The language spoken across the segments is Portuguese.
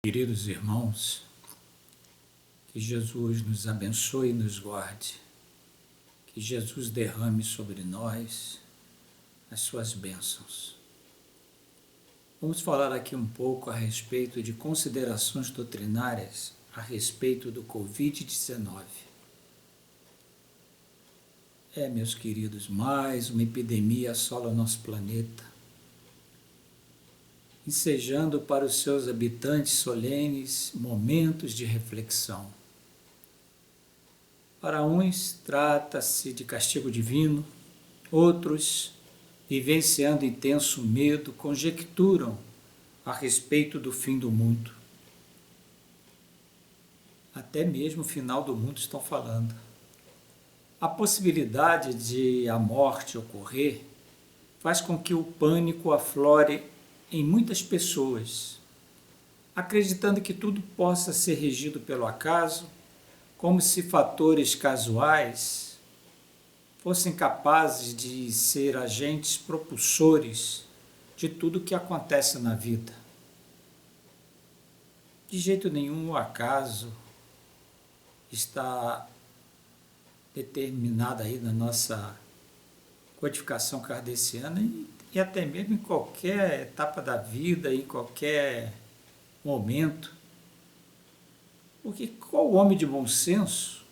Queridos irmãos, que Jesus nos abençoe e nos guarde, que Jesus derrame sobre nós as suas bênçãos. Vamos falar aqui um pouco a respeito de considerações doutrinárias a respeito do Covid-19. Meus queridos, mais uma epidemia assola o nosso planeta, ensejando para os seus habitantes solenes momentos de reflexão. Para uns, trata-se de castigo divino, outros, vivenciando intenso medo, conjecturam a respeito do fim do mundo. Até mesmo o final do mundo estão falando. A possibilidade de a morte ocorrer faz com que o pânico aflore em muitas pessoas, acreditando que tudo possa ser regido pelo acaso, como se fatores casuais fossem capazes de ser agentes propulsores de tudo que acontece na vida. De jeito nenhum o acaso está determinado aí na nossa codificação kardeciana e até mesmo em qualquer etapa da vida, em qualquer momento. Porque qual homem de bom senso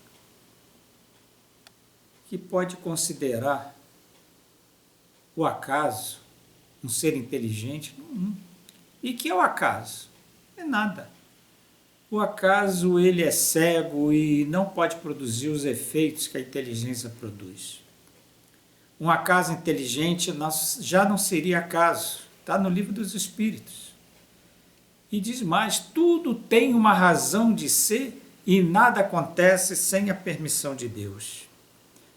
que pode considerar o acaso um ser inteligente? E que é o acaso? É nada. O acaso ele é cego e não pode produzir os efeitos que a inteligência produz. Um acaso inteligente já não seria acaso, está no livro dos Espíritos. E diz mais, tudo tem uma razão de ser e nada acontece sem a permissão de Deus.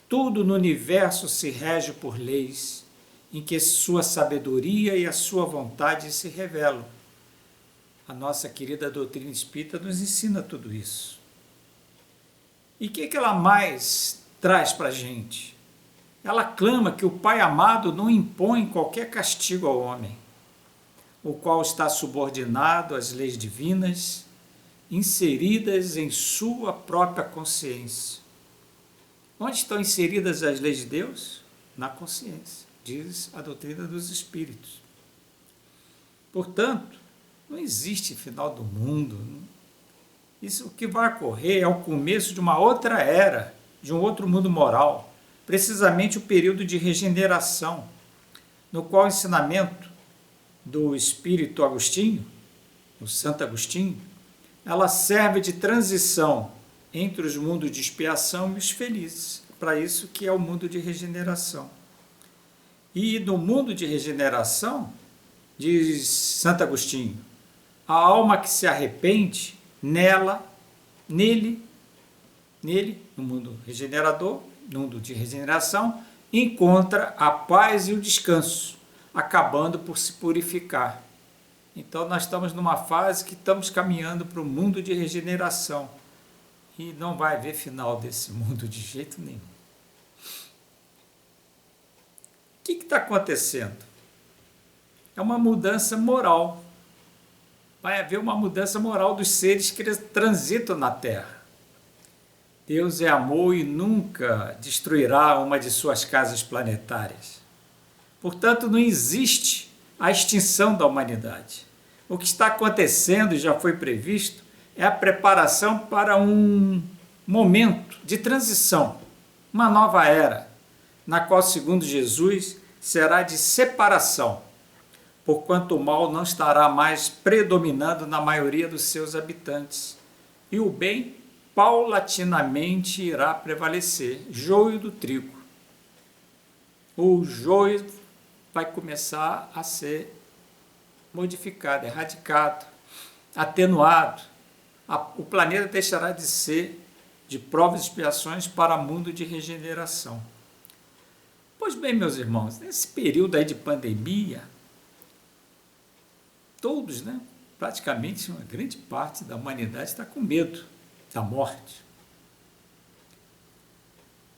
Tudo no universo se rege por leis, em que sua sabedoria e a sua vontade se revelam. A nossa querida doutrina espírita nos ensina tudo isso. E o que ela mais traz para a gente? Ela clama que o Pai amado não impõe qualquer castigo ao homem, o qual está subordinado às leis divinas, inseridas em sua própria consciência. Onde estão inseridas as leis de Deus? Na consciência, diz a doutrina dos Espíritos. Portanto, não existe final do mundo. Isso o que vai ocorrer é o começo de uma outra era, de um outro mundo moral, precisamente o período de regeneração, no qual o ensinamento do Espírito Agostinho, o Santo Agostinho, ela serve de transição entre os mundos de expiação e os felizes, para isso que é o mundo de regeneração. E no mundo de regeneração, diz Santo Agostinho, a alma que se arrepende, nele, no mundo regenerador, no mundo de regeneração, encontra a paz e o descanso, acabando por se purificar. Então nós estamos numa fase que estamos caminhando para o mundo de regeneração e não vai haver final desse mundo de jeito nenhum. O que está acontecendo? É uma mudança moral. Vai haver uma mudança moral dos seres que transitam na Terra. Deus é amor e nunca destruirá uma de suas casas planetárias. Portanto, não existe a extinção da humanidade. O que está acontecendo e já foi previsto é a preparação para um momento de transição, uma nova era, na qual, segundo Jesus, será de separação, porquanto o mal não estará mais predominando na maioria dos seus habitantes, e o bem paulatinamente irá prevalecer, joio do trigo. O joio vai começar a ser modificado, erradicado, atenuado. O planeta deixará de ser de provas e expiações para mundo de regeneração. Pois bem, meus irmãos, nesse período aí de pandemia, todos, praticamente uma grande parte da humanidade está com medo da morte.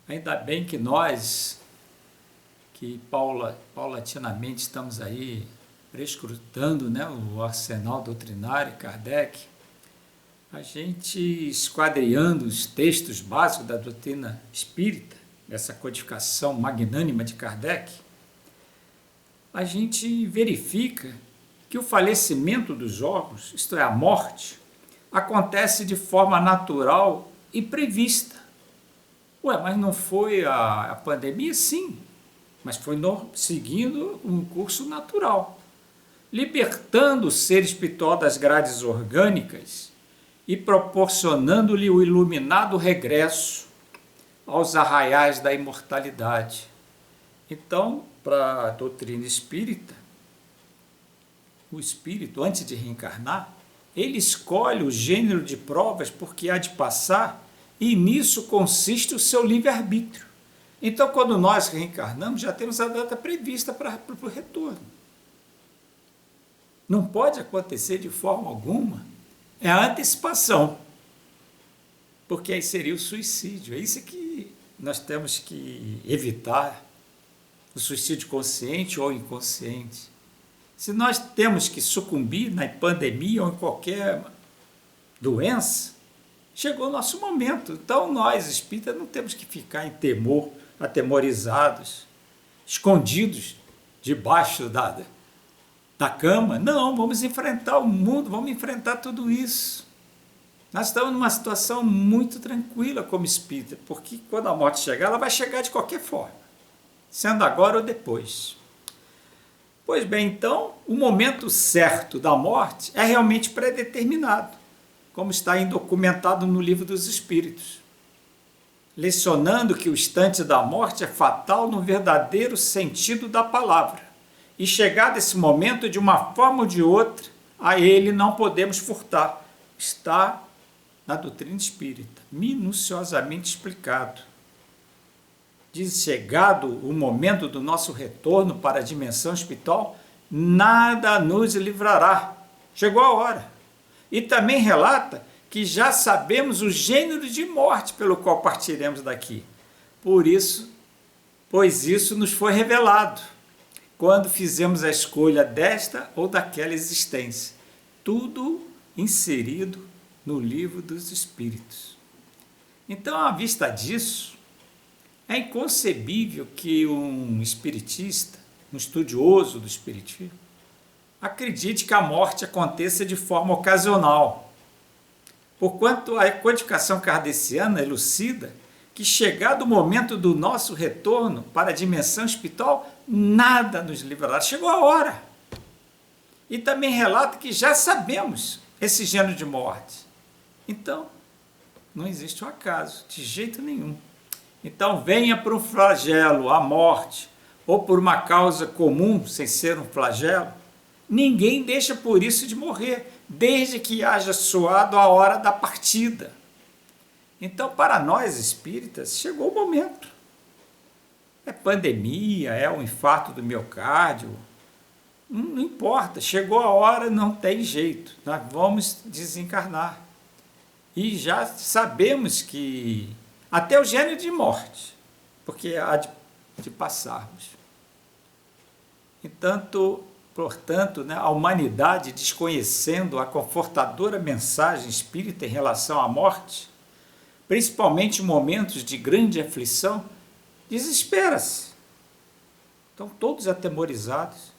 Ainda bem que nós, que paulatinamente estamos aí prescrutando, né, o arsenal doutrinário Kardec, a gente esquadriando os textos básicos da doutrina espírita, essa codificação magnânima de Kardec, a gente verifica que o falecimento dos órgãos, isto é, a morte, acontece de forma natural e prevista. Ué, mas não foi a pandemia? Sim, mas foi seguindo um curso natural, libertando o ser espiritual das grades orgânicas e proporcionando-lhe o iluminado regresso aos arraiais da imortalidade. Então, para a doutrina espírita, o espírito, antes de reencarnar, ele escolhe o gênero de provas porque há de passar, e nisso consiste o seu livre-arbítrio. Então, quando nós reencarnamos, já temos a data prevista para o retorno. Não pode acontecer de forma alguma. É a antecipação. Porque aí seria o suicídio. É isso que nós temos que evitar. O suicídio consciente ou inconsciente. Se nós temos que sucumbir na pandemia ou em qualquer doença, chegou o nosso momento. Então, nós, espíritas, não temos que ficar em temor, atemorizados, escondidos debaixo da cama. Não, vamos enfrentar o mundo, vamos enfrentar tudo isso. Nós estamos numa situação muito tranquila como espírita, porque quando a morte chegar, ela vai chegar de qualquer forma, sendo agora ou depois. Pois bem, então, o momento certo da morte é realmente predeterminado, como está documentado no Livro dos Espíritos, lecionando que o instante da morte é fatal no verdadeiro sentido da palavra, e chegado esse momento, de uma forma ou de outra, a ele não podemos furtar. Está na doutrina espírita, minuciosamente explicado. Diz, chegado o momento do nosso retorno para a dimensão espiritual, nada nos livrará. Chegou a hora. E também relata que já sabemos o gênero de morte pelo qual partiremos daqui. Pois isso nos foi revelado quando fizemos a escolha desta ou daquela existência. Tudo inserido no Livro dos Espíritos. Então, à vista disso, é inconcebível que um espiritista, um estudioso do espiritismo, acredite que a morte aconteça de forma ocasional. Porquanto a codificação kardeciana elucida que, chegado o momento do nosso retorno para a dimensão espiritual, nada nos livrará. Chegou a hora. E também relata que já sabemos esse gênero de morte. Então, não existe um acaso, de jeito nenhum. Então, venha por um flagelo, a morte, ou por uma causa comum, sem ser um flagelo, ninguém deixa por isso de morrer, desde que haja soado a hora da partida. Então, para nós espíritas, chegou o momento. É pandemia, é um infarto do miocárdio, não importa, chegou a hora, não tem jeito, nós vamos desencarnar. E já sabemos que até o gênero de morte, porque há de passarmos. Portanto, né, a humanidade, desconhecendo a confortadora mensagem espírita em relação à morte, principalmente em momentos de grande aflição, desespera-se. Estão todos atemorizados.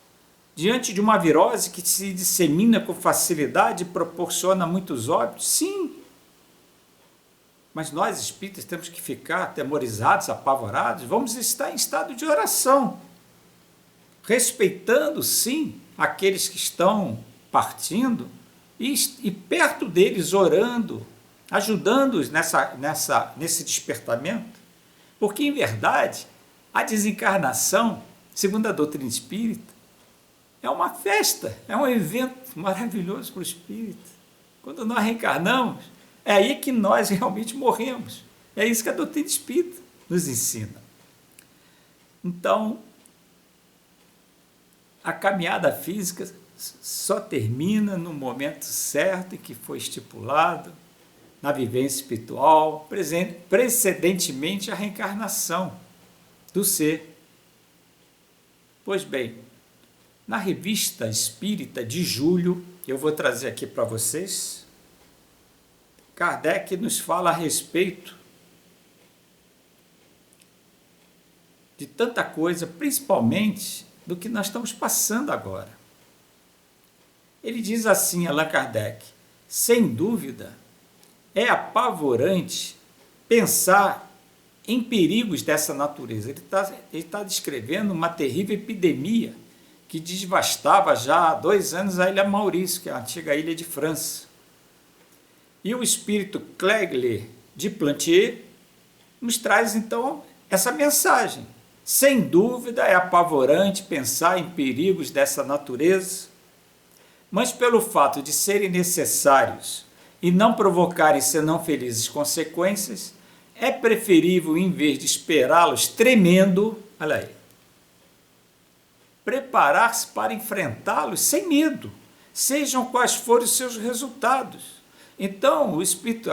Diante de uma virose que se dissemina com facilidade e proporciona muitos óbitos, sim. Mas nós, espíritas, temos que ficar atemorizados, apavorados, vamos estar em estado de oração, respeitando, sim, aqueles que estão partindo e perto deles orando, ajudando-os nesse despertamento, porque, em verdade, a desencarnação, segundo a doutrina espírita, é uma festa, é um evento maravilhoso para o espírito. Quando nós reencarnamos, é aí que nós realmente morremos. É isso que a doutrina espírita nos ensina. Então, a caminhada física só termina no momento certo em que foi estipulado, na vivência espiritual, precedentemente à reencarnação do ser. Pois bem, Na Revista Espírita de julho, eu vou trazer aqui para vocês, Kardec nos fala a respeito de tanta coisa, principalmente do que nós estamos passando agora. Ele diz assim, Allan Kardec, sem dúvida, é apavorante pensar em perigos dessa natureza. Ele está descrevendo uma terrível epidemia que devastava já há 2 anos a Ilha Maurício, que é a antiga ilha de França. E o espírito Clegler de Plantier nos traz, então, essa mensagem. Sem dúvida, é apavorante pensar em perigos dessa natureza, mas pelo fato de serem necessários e não provocarem senão felizes consequências, é preferível, em vez de esperá-los tremendo, olha aí, preparar-se para enfrentá-los sem medo, sejam quais forem os seus resultados. Então, o espírito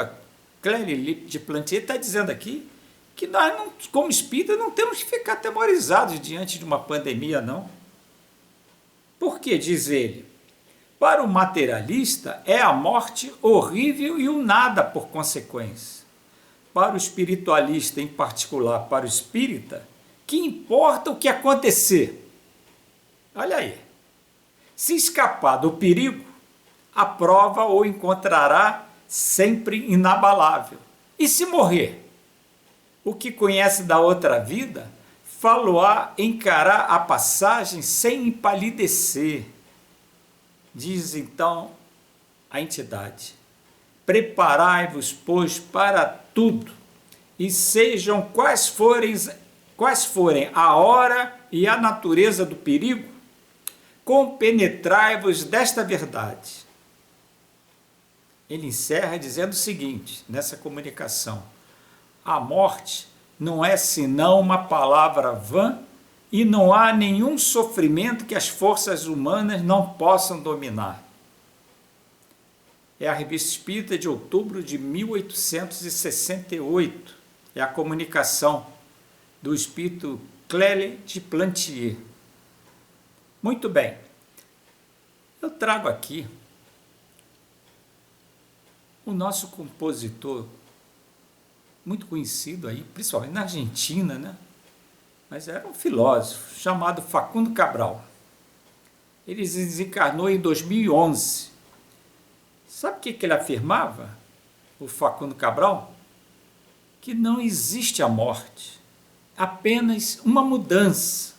Clegler de Plantier está dizendo aqui que nós, não, como espírita, não temos que ficar atemorizados diante de uma pandemia, não. Por que, diz ele? Para o materialista, é a morte horrível e o nada por consequência. Para o espiritualista, em particular para o espírita, que importa o que acontecer? Olha aí. Se escapar do perigo, a prova o encontrará sempre inabalável. E se morrer? O que conhece da outra vida, falo-á encarar a passagem sem empalidecer. Diz então a entidade, preparai-vos, pois, para tudo, e sejam quais forem a hora e a natureza do perigo, compenetrai-vos desta verdade. Ele encerra dizendo o seguinte, nessa comunicação, a morte não é senão uma palavra vã e não há nenhum sofrimento que as forças humanas não possam dominar. É a Revista Espírita de outubro de 1868. É a comunicação do espírito Clegler de Plantier. Muito bem. Eu trago aqui o nosso compositor, muito conhecido aí, principalmente na Argentina, né? Mas era um filósofo chamado Facundo Cabral. Ele desencarnou em 2011. Sabe o que ele afirmava, o Facundo Cabral? Que não existe a morte, apenas uma mudança.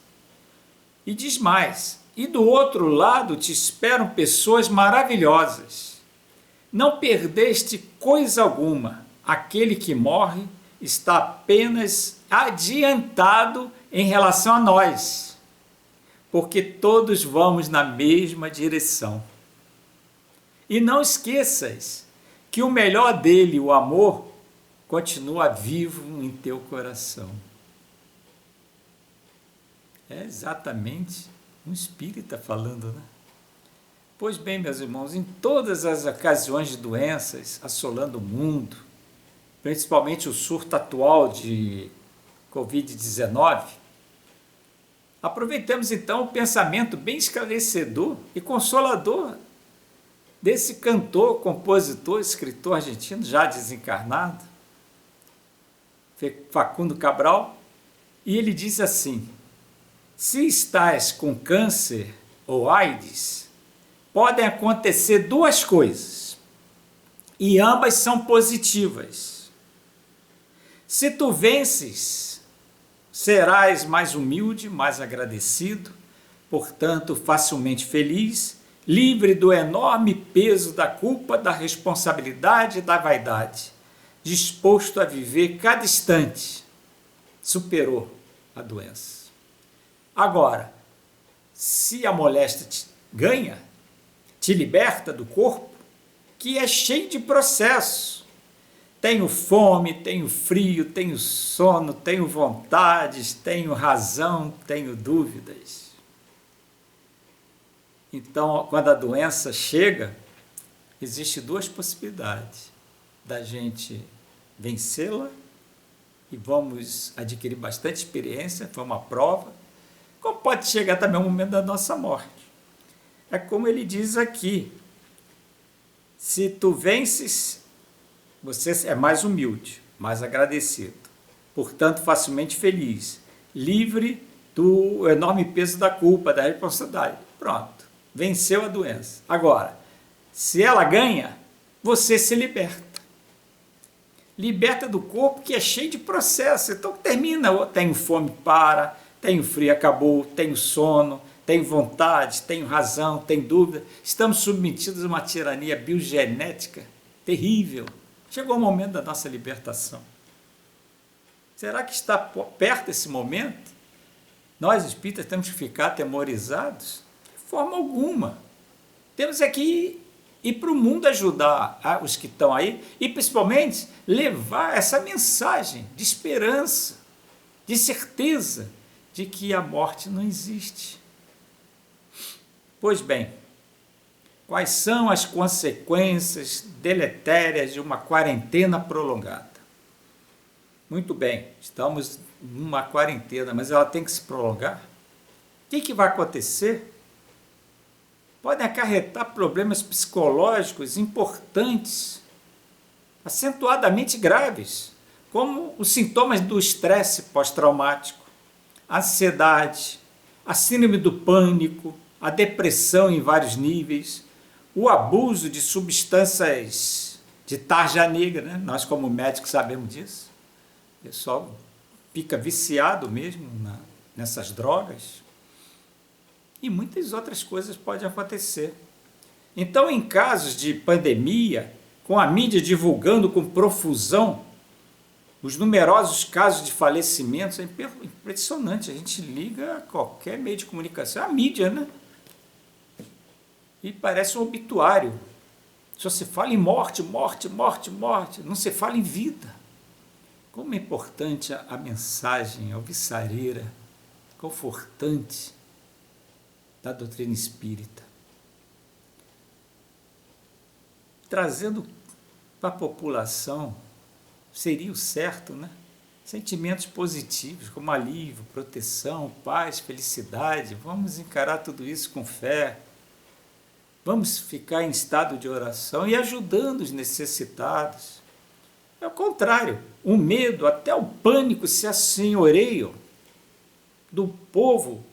E diz mais, e do outro lado te esperam pessoas maravilhosas. Não perdeste coisa alguma, aquele que morre está apenas adiantado em relação a nós, porque todos vamos na mesma direção. E não esqueças que o melhor dele, o amor, continua vivo em teu coração. É exatamente um espírita falando, né? Pois bem, meus irmãos, em todas as ocasiões de doenças assolando o mundo, principalmente o surto atual de Covid-19, aproveitamos então o pensamento bem esclarecedor e consolador desse cantor, compositor, escritor argentino já desencarnado, Facundo Cabral, e ele diz assim: se estás com câncer ou AIDS, podem acontecer 2 coisas, e ambas são positivas. Se tu vences, serás mais humilde, mais agradecido, portanto, facilmente feliz, livre do enorme peso da culpa, da responsabilidade e da vaidade, disposto a viver cada instante. Superou a doença. Agora, se a moléstia te ganha, te liberta do corpo, que é cheio de processos. Tenho fome, tenho frio, tenho sono, tenho vontades, tenho razão, tenho dúvidas. Então, quando a doença chega, existem 2 possibilidades: da gente vencê-la, e vamos adquirir bastante experiência, foi uma prova, como pode chegar também o momento da nossa morte. É como ele diz aqui: se tu vences, você é mais humilde, mais agradecido, portanto facilmente feliz, livre do enorme peso da culpa, da responsabilidade. Pronto, venceu a doença. Agora, se ela ganha, você se liberta. Liberta do corpo que é cheio de processo. Então termina, tenho fome, para, tenho frio, acabou, tenho sono, tenho vontade, tenho razão, tenho dúvida. Estamos submetidos a uma tirania biogenética terrível. Chegou o momento da nossa libertação. Será que está perto esse momento? Nós, espíritas, temos que ficar atemorizados? De forma alguma. Temos aqui ir para o mundo ajudar os que estão aí e, principalmente, levar essa mensagem de esperança, de certeza de que a morte não existe. Pois bem, quais são as consequências deletérias de uma quarentena prolongada? Muito bem, estamos numa quarentena, mas ela tem que se prolongar? O que vai acontecer? Podem acarretar problemas psicológicos importantes, acentuadamente graves, como os sintomas do estresse pós-traumático, a ansiedade, a síndrome do pânico, a depressão em vários níveis, o abuso de substâncias de tarja negra, né? Nós como médicos sabemos disso. O pessoal fica viciado mesmo nessas drogas. E muitas outras coisas podem acontecer. Então, em casos de pandemia, com a mídia divulgando com profusão os numerosos casos de falecimentos, é impressionante. A gente liga a qualquer meio de comunicação, a mídia, né? E parece um obituário. Só se fala em morte, morte, morte, morte. Não se fala em vida. Como é importante a mensagem alvissareira, confortante da doutrina espírita, trazendo para a população, seria o certo, né? Sentimentos positivos, como alívio, proteção, paz, felicidade. Vamos encarar tudo isso com fé. Vamos ficar em estado de oração e ajudando os necessitados. É o contrário, o medo, até o pânico se assenhoreiam do povo.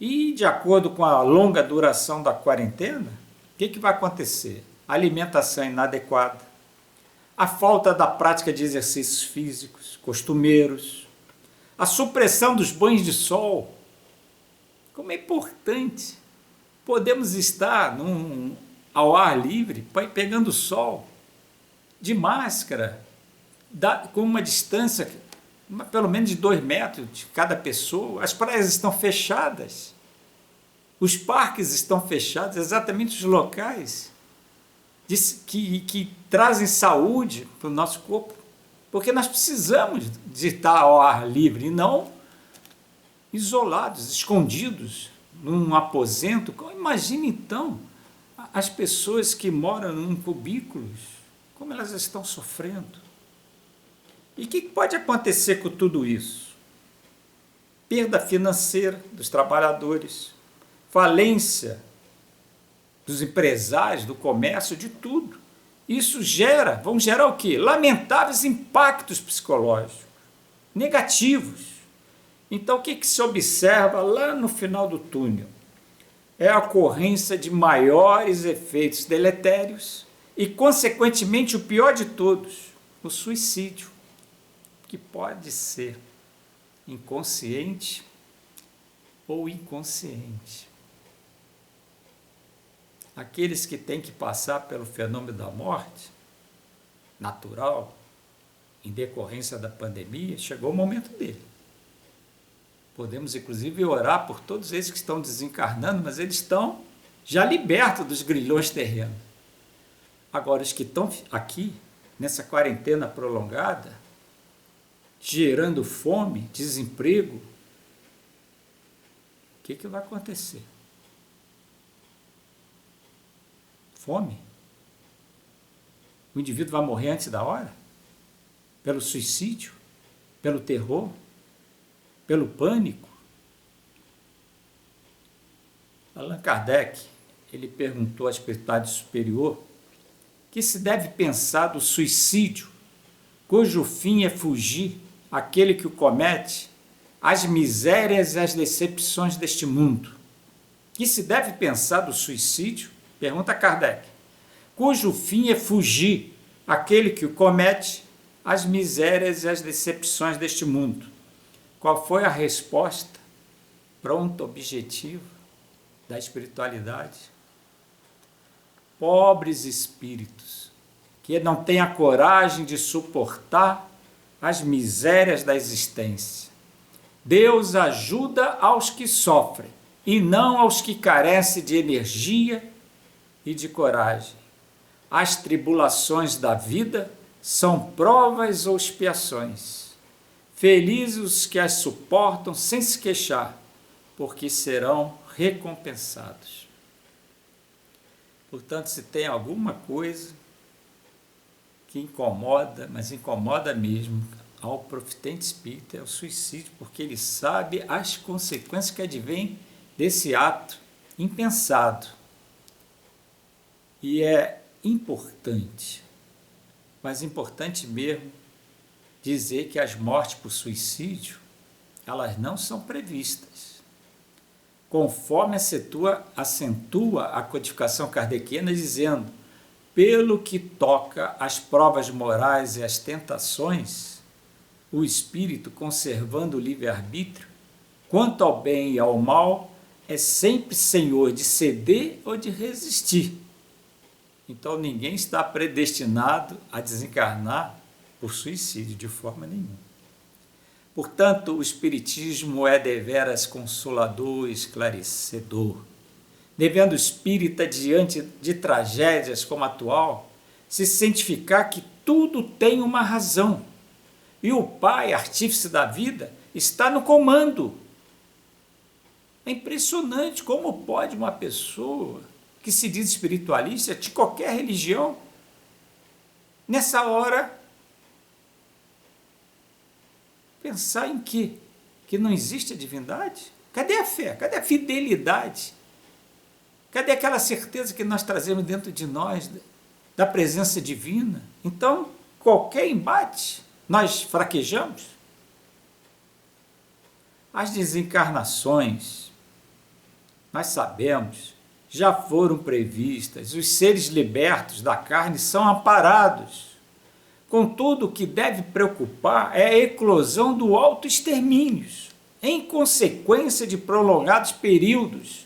E, de acordo com a longa duração da quarentena, o que vai acontecer? A alimentação inadequada, a falta da prática de exercícios físicos, costumeiros, a supressão dos banhos de sol. Como é importante. Podemos estar ao ar livre, pegando sol, de máscara, com uma distância pelo menos de 2 metros de cada pessoa. As praias estão fechadas, os parques estão fechados, exatamente os locais que trazem saúde para o nosso corpo, porque nós precisamos de estar ao ar livre e não isolados, escondidos num aposento. Imagine então as pessoas que moram em cubículos, como elas estão sofrendo. E o que pode acontecer com tudo isso? Perda financeira dos trabalhadores, falência dos empresários, do comércio, de tudo. Isso vão gerar o quê? Lamentáveis impactos psicológicos, negativos. Então, o que se observa lá no final do túnel? É a ocorrência de maiores efeitos deletérios e, consequentemente, o pior de todos, o suicídio, que pode ser inconsciente ou inconsciente. Aqueles que têm que passar pelo fenômeno da morte natural, em decorrência da pandemia, chegou o momento dele. Podemos, inclusive, orar por todos eles que estão desencarnando, mas eles estão já libertos dos grilhões terrenos. Agora, os que estão aqui, nessa quarentena prolongada, gerando fome, desemprego, o que vai acontecer? Fome? O indivíduo vai morrer antes da hora? Pelo suicídio? Pelo terror? Pelo pânico? Allan Kardec, ele perguntou à espiritualidade superior que se deve pensar do suicídio, cujo fim é fugir aquele que o comete às misérias e às decepções deste mundo. Que se deve pensar do suicídio, pergunta Kardec, cujo fim é fugir aquele que o comete às misérias e às decepções deste mundo. Qual foi a resposta pronta, objetiva da espiritualidade? Pobres espíritos que não têm a coragem de suportar as misérias da existência. Deus ajuda aos que sofrem e não aos que carecem de energia e de coragem. As tribulações da vida são provas ou expiações. Felizes os que as suportam sem se queixar, porque serão recompensados. Portanto, se tem alguma coisa que incomoda, mas incomoda mesmo, ao profitente espírita, é o suicídio, porque ele sabe as consequências que advêm desse ato impensado. E é importante, mas importante mesmo, dizer que as mortes por suicídio, elas não são previstas. Conforme acentua a codificação kardeciana, dizendo, pelo que toca às provas morais e às tentações, o espírito, conservando o livre-arbítrio, quanto ao bem e ao mal, é sempre senhor de ceder ou de resistir. Então, ninguém está predestinado a desencarnar por suicídio, de forma nenhuma. Portanto, o Espiritismo é deveras consolador e esclarecedor. Devendo o espírita, diante de tragédias como a atual, se cientificar que tudo tem uma razão. E o Pai, artífice da vida, está no comando. É impressionante como pode uma pessoa que se diz espiritualista, de qualquer religião, nessa hora, pensar em quê? Que não existe a divindade? Cadê a fé? Cadê a fidelidade? Cadê aquela certeza que nós trazemos dentro de nós, da presença divina? Então, qualquer embate, nós fraquejamos. As desencarnações, nós sabemos, já foram previstas. Os seres libertos da carne são amparados. Contudo, o que deve preocupar é a eclosão do autoextermínio, em consequência de prolongados períodos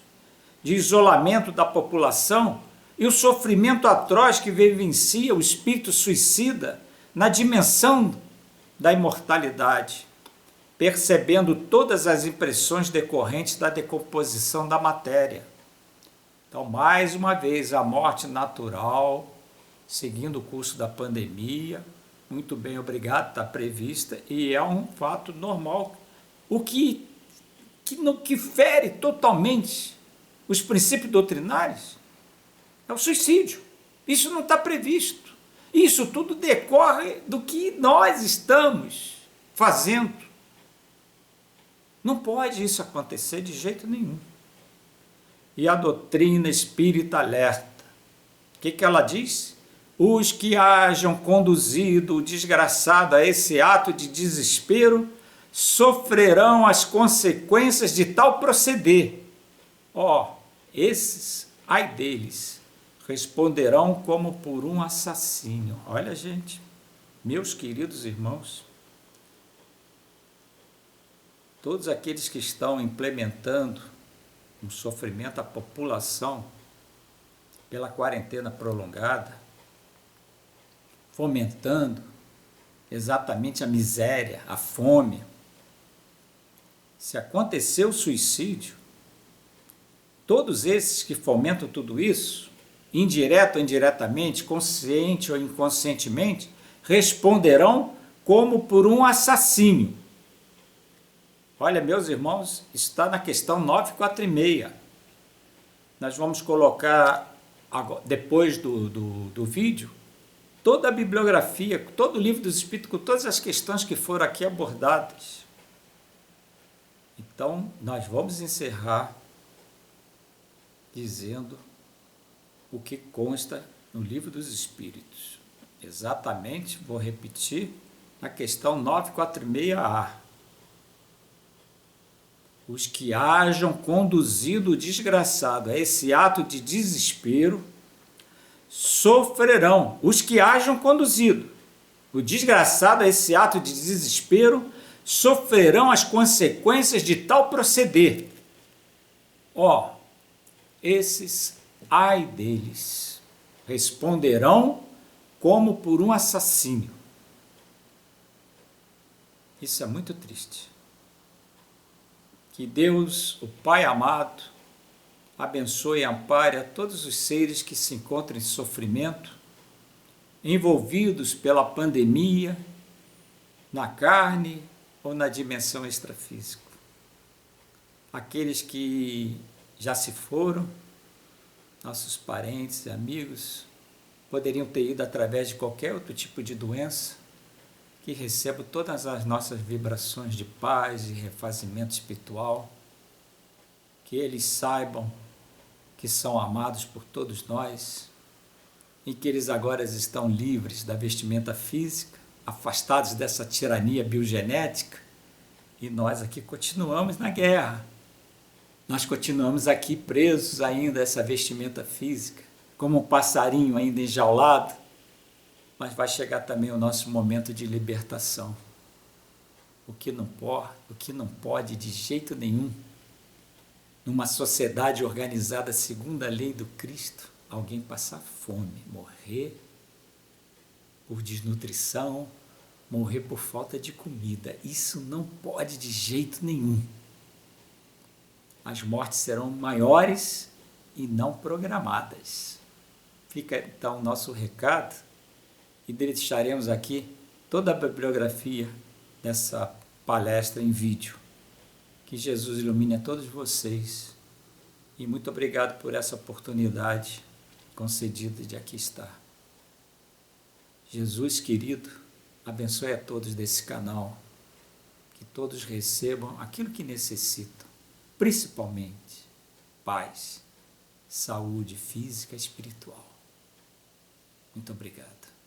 de isolamento da população e o sofrimento atroz que vivencia o espírito suicida na dimensão da imortalidade, percebendo todas as impressões decorrentes da decomposição da matéria. Então, mais uma vez, a morte natural, seguindo o curso da pandemia, muito bem, obrigado, está prevista, e é um fato normal, o que fere totalmente os princípios doutrinários é o suicídio. Isso não está previsto. Isso tudo decorre do que nós estamos fazendo. Não pode isso acontecer de jeito nenhum. E a doutrina espírita alerta. O que ela diz? Os que hajam conduzido o desgraçado a esse ato de desespero sofrerão as consequências de tal proceder. Esses, ai deles, responderão como por um assassino. Olha, gente, meus queridos irmãos, todos aqueles que estão implementando um sofrimento à população pela quarentena prolongada, fomentando exatamente a miséria, a fome. Se acontecer o suicídio, todos esses que fomentam tudo isso, indireto ou indiretamente, consciente ou inconscientemente, responderão como por um assassínio. Olha, meus irmãos, está na questão 946. Nós vamos colocar, depois do vídeo, toda a bibliografia, todo o livro dos Espíritos, com todas as questões que foram aqui abordadas. Então, nós vamos encerrar dizendo o que consta no Livro dos Espíritos. Exatamente, vou repetir, na questão 946A. Os que hajam conduzido o desgraçado a esse ato de desespero sofrerão. Os que hajam conduzido o desgraçado a esse ato de desespero sofrerão as consequências de tal proceder. Ó, esses, ai deles, responderão como por um assassínio. Isso é muito triste. Que Deus, o Pai amado, abençoe e ampare a todos os seres que se encontram em sofrimento, envolvidos pela pandemia, na carne ou na dimensão extrafísica. Aqueles que já se foram, nossos parentes e amigos, poderiam ter ido através de qualquer outro tipo de doença, que recebam todas as nossas vibrações de paz e refazimento espiritual, que eles saibam que são amados por todos nós e que eles agora estão livres da vestimenta física, afastados dessa tirania biogenética, e nós aqui continuamos na guerra. Nós continuamos aqui presos ainda a essa vestimenta física, como um passarinho ainda enjaulado, mas vai chegar também o nosso momento de libertação. O que não pode de jeito nenhum, numa sociedade organizada segundo a lei do Cristo, alguém passar fome, morrer por desnutrição, morrer por falta de comida. Isso não pode de jeito nenhum. As mortes serão maiores e não programadas. Fica então o nosso recado, e deixaremos aqui toda a bibliografia dessa palestra em vídeo. Que Jesus ilumine a todos vocês e muito obrigado por essa oportunidade concedida de aqui estar. Jesus querido, abençoe a todos desse canal, que todos recebam aquilo que necessitam, principalmente paz, saúde física e espiritual. Muito obrigado.